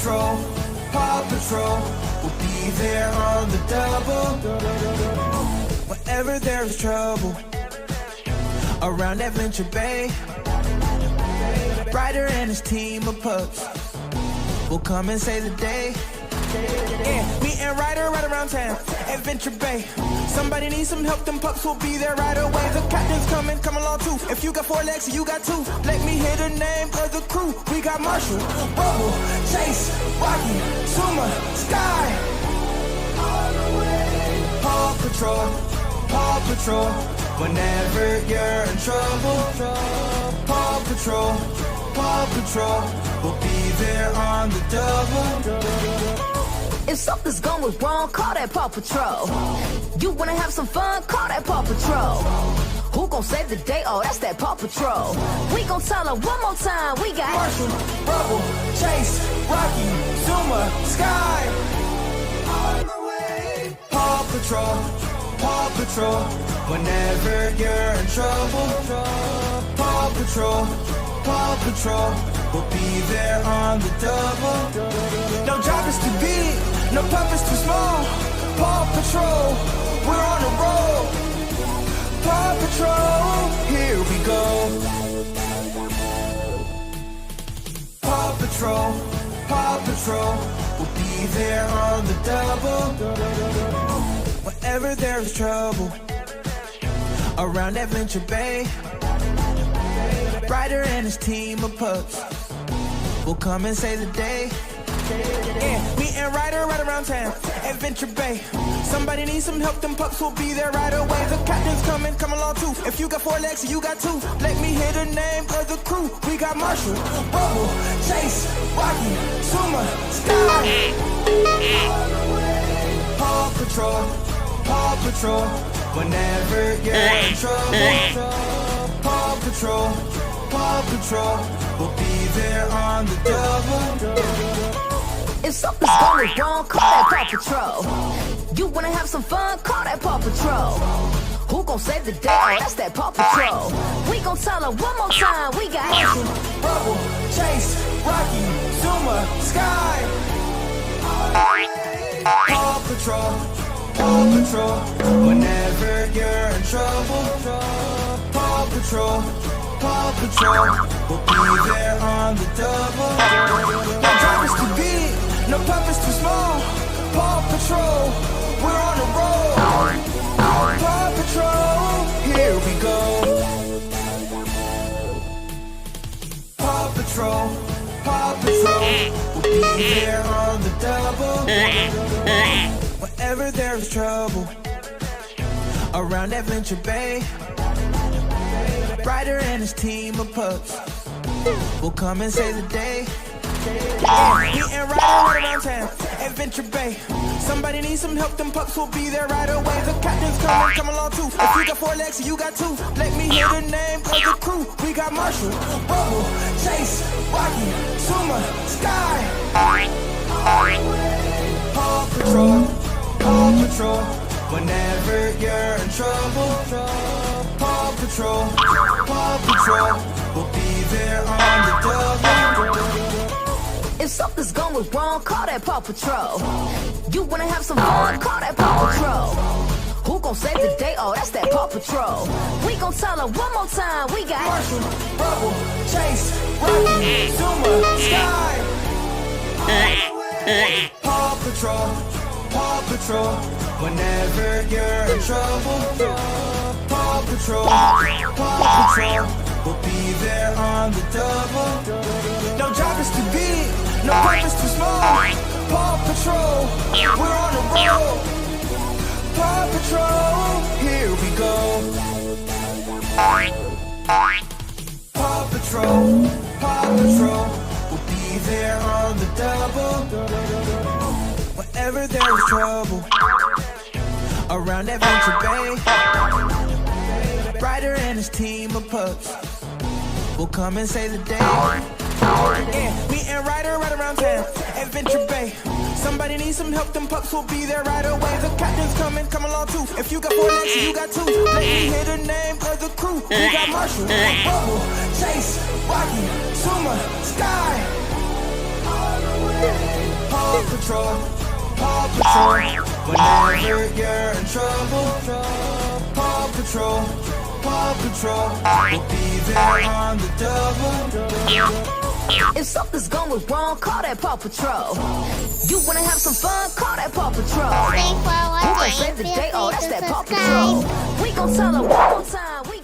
Patrol, Paw Patrol, we'll be there on the double. Whenever there's trouble around Adventure Bay, Ryder and his team of pups will come and save the day. Yeah, me and Ryder right around town, Adventure Bay. Somebody needs some help, them pups will be there right away. The captain's coming, come along too. If you got 4 legs, you got 2. Let me hear the name of the crew. We got Marshall, Bubble, Chase, Rocky, Suma, Skye. Paw Patrol, Paw Patrol, whenever you're in trouble. Paw Patrol, Paw Patrol, we'll be there on the double. If something's going wrong, call that Paw Patrol. You wanna have some fun, call that Paw Patrol. Who gon' save the day? Oh, that's that Paw Patrol. We gon' tell her one more time, we got Marshall, Bubble, Chase, Rocky, Zuma, Skye. On the way. Paw Patrol, Paw Patrol, whenever you're in trouble. Paw Patrol, Paw Patrol, we'll be there on the double. No job is too big, no pup is too small. Paw Patrol, we're on the road. Paw Patrol, here we go. Paw Patrol, Paw Patrol, we'll be there on the double. Whenever there's trouble around Adventure Bay, Ryder and his team of pups will come and save the day. Yeah, me and Ryder right around town, Adventure Bay. Somebody needs some help, them pups will be there right away. The captain's coming, come along too. If you got 4 legs, you got 2. Let me hear the name of the crew. We got Marshall, Bubble, Chase, Rocky, Suma, Skye. Paw Patrol, Paw Patrol, whenever you're in trouble. Paw Patrol, Paw Patrol, we'll be there on the double. If something's going wrong, call that Paw Patrol. You wanna have some fun, call that Paw Patrol. Who gon' save the day? Oh, that's that Paw Patrol. We gon' tell her one more time, we got Marshall, Bubble, Chase, Rocky, Zuma, Skye. Paw Patrol, Paw Patrol, whenever you're in trouble. Paw Patrol, Paw Patrol, we'll be there on the double. No job is too big, no pup is too small. Paw Patrol, we're on the road. Paw Patrol, here we go. Paw Patrol, Paw Patrol, we'll be there on the double. Whenever there's trouble around Adventure Bay, Ryder and his team of pups will come and save the day. Yeah, me and Ryder right around town, Adventure Bay. Somebody needs some help, them pups will be there right away. The captain's coming, come along too. If you got 4 legs, you got 2. Let me hear the name of the crew. We got Marshall, Bubble, Chase, Rocky, Suma, Skye. Paw Patrol, Paw Patrol, whenever you're in trouble. Paw Patrol, Paw Patrol, we'll be there on the double. If something's going wrong, call that Paw Patrol. You wanna have some fun, call that Paw Patrol. Who gon' save the day? Oh, that's that Paw Patrol. We gon' tell her one more time, we got Marshall, Bubble, Chase, Rocky, Zuma, Skye. Paw Patrol, Paw Patrol, whenever you're in trouble. Paw Patrol, Paw Patrol, we'll be there on the double. No job is too big, no pup is too small. Paw Patrol, we're on the road. Paw Patrol, here we go. Paw Patrol, Paw Patrol, we'll be there on the double. Whenever there's trouble around Adventure Bay, Ryder and his team of pups will come and save the day. Yeah, me and Ryder right around town, Adventure Bay. Somebody needs some help, them pups will be there right away. The captain's coming, come along too. If you got 4 legs, you got 2. Let me hear the name of the crew. We got Marshall, Bubble, Chase, Rocky, Suma, Skye. Patrol, Paw Patrol. Whenever you're in trouble, Paw Patrol, Paw Patrol. We'll be there on the double. If something's going wrong, call that Paw Patrol. You wanna have some fun, call that Paw Patrol. Thanks for Who gon' watching. save the Feel day? Oh, free that's to that Paw subscribe. Patrol. We gon' tell her one more time.